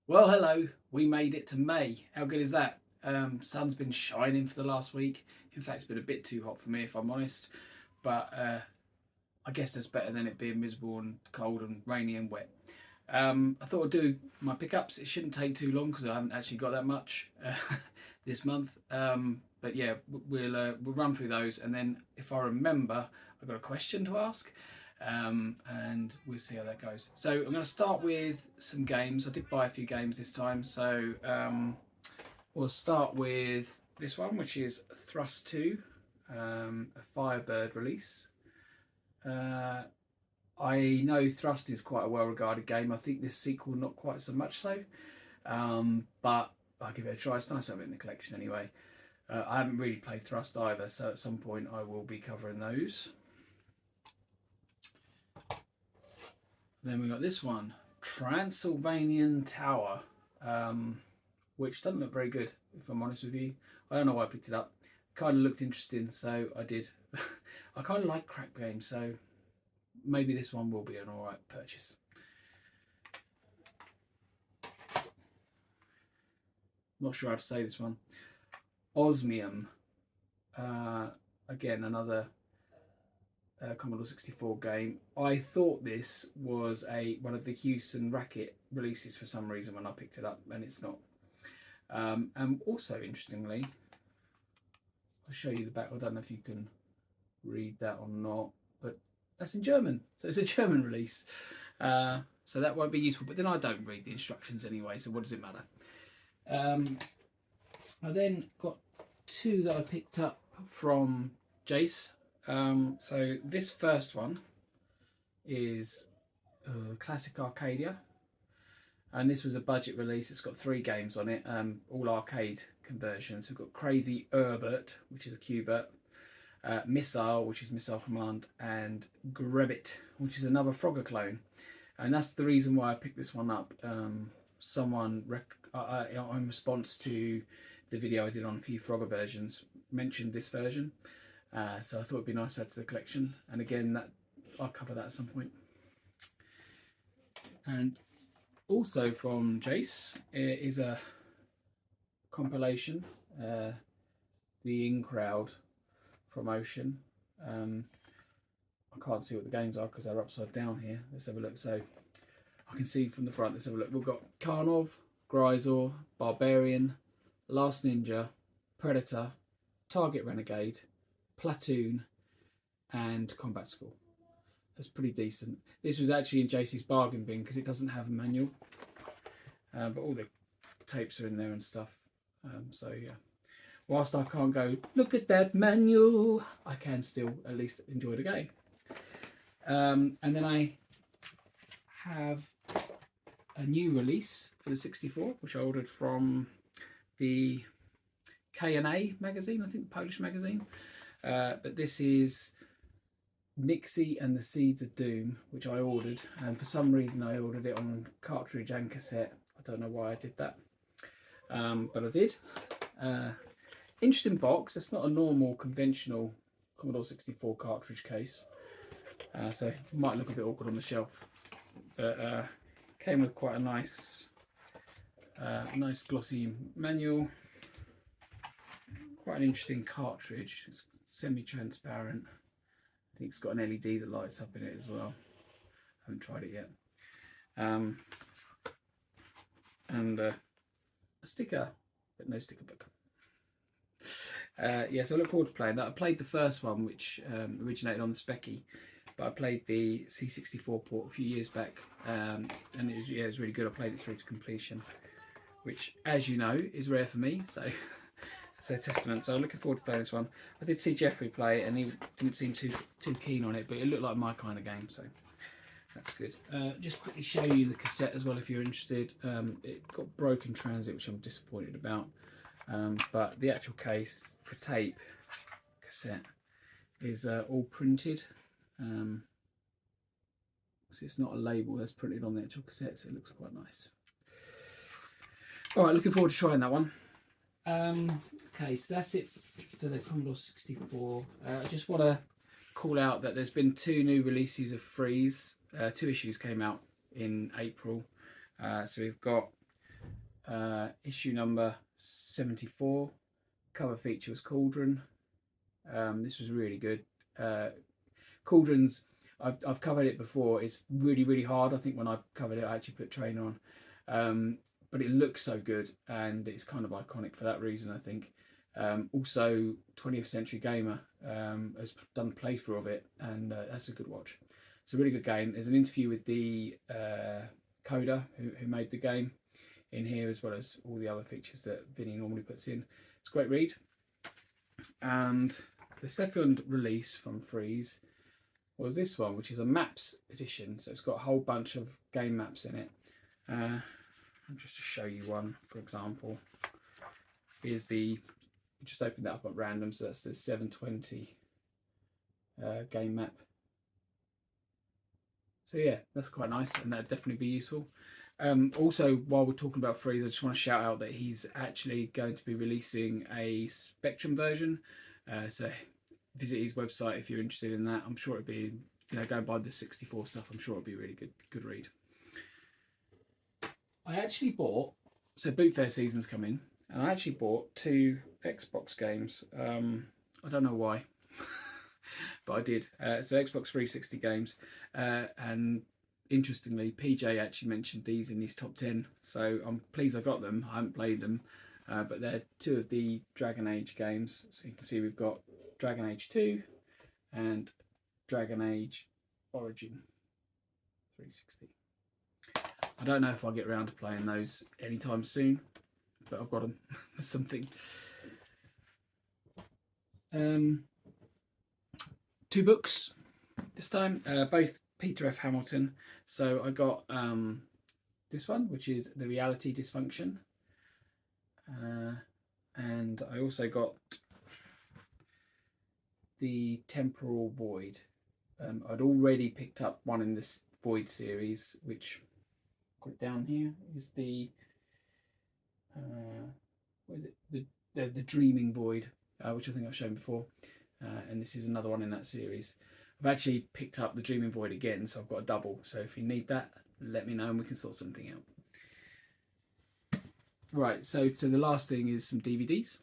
Well, hello. We made it to May. How good is that? Sun's been shining for the last week. In fact, it's been a bit too hot for me, if I'm honest. But I guess that's better than it being miserable and cold and rainy and wet. I thought I'd do my pickups. It shouldn't take too long because I haven't actually got that much this month. But yeah, we'll run through those, and then if I remember, I've got a question to ask, and we'll see how that goes. So I'm going to start with some games. I did buy a few games this time, so we'll start with this one, which is Thrust 2, a Firebird release. Uh, I know Thrust is quite a well-regarded game. I think this sequel not quite so much so, but I'll give it a try. It's nice to have it in the collection anyway. I haven't really played Thrust either, so at some point I will be covering those. Then we got this one, Transylvanian Tower, which doesn't look very good, if I'm honest with you. I don't know why I picked it up. Kind of looked interesting, so I did. I kind of like crap games, so maybe this one will be an alright purchase. Not sure how to say this one. Osmium. Again, another Commodore 64 game. I thought this was one of the Houston Racket releases for some reason when I picked it up, and it's not. And also, interestingly, I'll show you the back. I don't know if you can read that or not, but that's in German. So it's a German release. So that won't be useful. But then I don't read the instructions anyway, so what does it matter? I then got two that I picked up from Jace. So this first one is Classic Arcadia, and this was a budget release. It's got 3 games on it, all arcade conversions. We've got Crazy Herbert, which is a Qbert, Missile, which is Missile Command, and Grebbit, which is another Frogger clone. And that's the reason why I picked this one up. Someone, in response to the video I did on a few Frogger versions, mentioned this version. So I thought it'd be nice to add to the collection. And again, I'll cover that at some point. And also from Jace is a compilation, the In Crowd promotion. I can't see what the games are because they're upside down here. Let's have a look. So I can see from the front. Let's have a look. We've got Karnov, Gryzor, Barbarian, Last Ninja, Predator, Target Renegade, Platoon, and Combat School. That's pretty decent. This was actually in JC's bargain bin because it doesn't have a manual, but all the tapes are in there and stuff. So yeah, whilst I can't go look at that manual, I can still at least enjoy the game. And then I have a new release for the 64, which I ordered from the K&A magazine, I think, the Polish magazine. But this is Nixie and the Seeds of Doom, which I ordered, and for some reason I ordered it on cartridge and cassette. I don't know why I did that, but I did. Interesting box. It's not a normal conventional Commodore 64 cartridge case, so it might look a bit awkward on the shelf, but came with quite a nice glossy manual. Quite an interesting cartridge. It's semi-transparent. I think it's got an LED that lights up in it as well. I haven't tried it yet. And a sticker, but no sticker book. Yeah, so I look forward to playing that. I played the first one, which originated on the Specky, but I played the C64 port a few years back, and it was really good. I played it through to completion, which, as you know, is rare for me. So it's a testament. So I'm looking forward to playing this one. I did see Jeffrey play it, and he didn't seem too keen on it, but it looked like my kind of game, so that's good. Just quickly show you the cassette as well if you're interested. It got broken transit, which I'm disappointed about, but the actual case for tape cassette is all printed. So it's not a label that's printed on the actual cassette, so it looks quite nice. All right, looking forward to trying that one. Okay, so that's it for the Commodore 64. I just want to call out that there's been 2 new releases of Freeze. 2 issues came out in April. So we've got issue number 74. Cover feature was Cauldron. This was really good. Cauldrons, I've covered it before. It's really hard. I think when I covered it, I actually put trainer on. But it looks so good, and it's kind of iconic for that reason, I think. Also, 20th Century Gamer has done a playthrough of it, and that's a good watch. It's a really good game. There's an interview with the coder who made the game in here, as well as all the other features that Vinny normally puts in. It's a great read. And the second release from Freeze was this one, which is a maps edition. So it's got a whole bunch of game maps in it. Just to show you one, for example, here's the, just open that up at random, so that's the 720 game map. So yeah, that's quite nice, and that'd definitely be useful. Also, while we're talking about Freeze, I just want to shout out that he's actually going to be releasing a Spectrum version. So visit his website if you're interested in that. I'm sure it'd be, go and buy the 64 stuff. I'm sure it'd be a really good read. I actually bought, so Boot Fair season's come in, and I actually bought 2 Xbox games. I don't know why, but I did. So Xbox 360 games, and interestingly, PJ actually mentioned these in his top 10, so I'm pleased I got them. I haven't played them, but they're 2 of the Dragon Age games. So you can see we've got Dragon Age 2 and Dragon Age Origin 360. I don't know if I'll get around to playing those anytime soon, but I've got them. Something. 2 books this time, both Peter F. Hamilton. So I got this one, which is The Reality Dysfunction, and I also got The Temporal Void. I'd already picked up one in this Void series, which, put it down here, is the what is it? The Dreaming Void, which I think I've shown before, and this is another one in that series. I've actually picked up the Dreaming Void again, so I've got a double. So if you need that, let me know and we can sort something out. Right, so the last thing is some DVDs.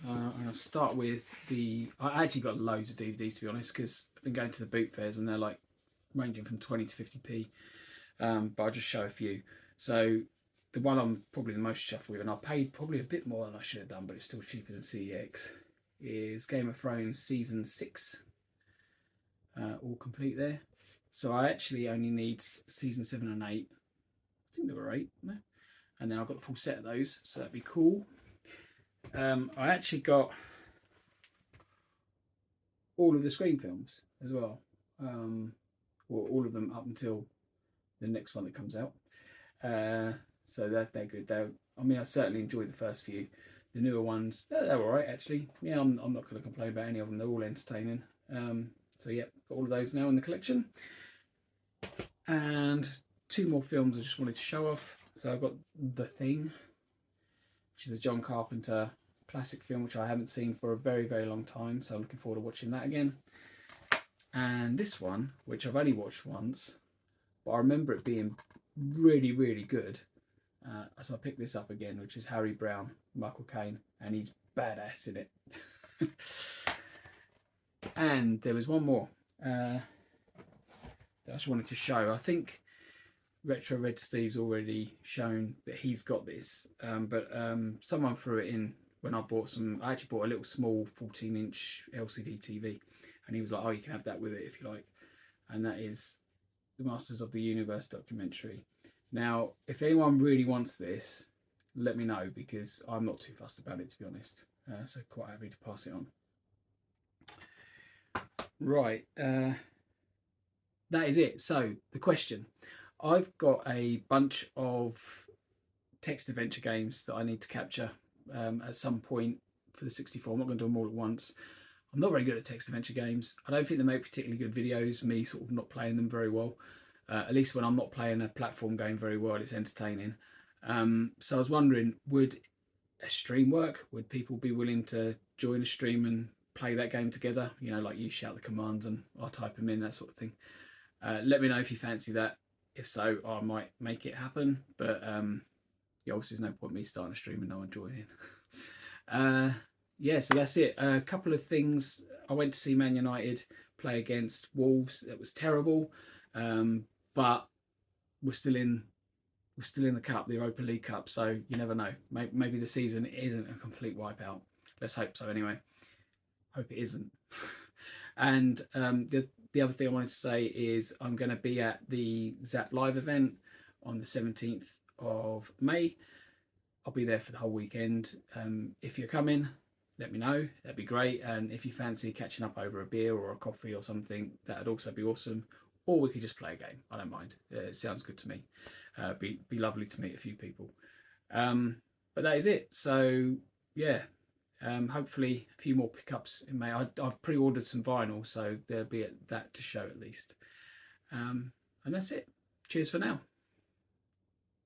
And I'll start with I actually got loads of DVDs, to be honest, because I've been going to the boot fairs and they're like ranging from 20 to 50p, but I'll just show a few. So the one I'm probably the most chuffed with, and I paid probably a bit more than I should have done, but it's still cheaper than CEX, is Game of Thrones Season 6, all complete there. So I actually only need Season 7 and 8. I think there were 8, no? And then I've got the full set of those, so that'd be cool. I actually got all of the Scream films as well, or all of them up until the next one that comes out. So they're good. I mean, I certainly enjoyed the first few. The newer ones, they're all right actually. Yeah, I'm not going to complain about any of them. They're all entertaining. So yeah, got all of those now in the collection. And 2 more films I just wanted to show off. So I've got The Thing, which is a John Carpenter classic film, which I haven't seen for a very long time, so I'm looking forward to watching that again. And this one, which I've only watched once, but I remember it being really good, so I picked this up again, which is Harry Brown, Michael Caine, and he's badass in it. And there was one more that I just wanted to show. I think Retro Red Steve's already shown that he's got this, but someone threw it in when I bought some. I actually bought a little small 14-inch LCD TV, and he was like, "Oh, you can have that with it if you like." And that is the Masters of the Universe documentary. Now, if anyone really wants this, let me know, because I'm not too fussed about it, to be honest. So quite happy to pass it on. Right, that is it. So the question. I've got a bunch of text adventure games that I need to capture at some point for the 64. I'm not going to do them all at once. I'm not very good at text adventure games. I don't think they make particularly good videos, me sort of not playing them very well. At least when I'm not playing a platform game very well, it's entertaining. So I was wondering, would a stream work? Would people be willing to join a stream and play that game together? You know, like you shout the commands and I'll type them in, that sort of thing. Let me know if you fancy that. If so, I might make it happen, but yeah, obviously there's no point me starting a stream and no one joining. Yeah, so that's it. A couple of things. I went to see Man United play against Wolves. It was terrible, but we're still in the cup, the Europa League Cup. So you never know. Maybe the season isn't a complete wipeout. Let's hope so. Anyway, hope it isn't. And the other thing I wanted to say is I'm going to be at the Zap Live event on the 17th of May. I'll be there for the whole weekend. If you're coming, let me know. That'd be great. And if you fancy catching up over a beer or a coffee or something, that'd also be awesome. Or we could just play a game. I don't mind. It sounds good to me. Be lovely to meet a few people. But that is it. So yeah, hopefully a few more pickups in May. I've pre-ordered some vinyl, so there'll be that to show at least. And that's it. Cheers for now.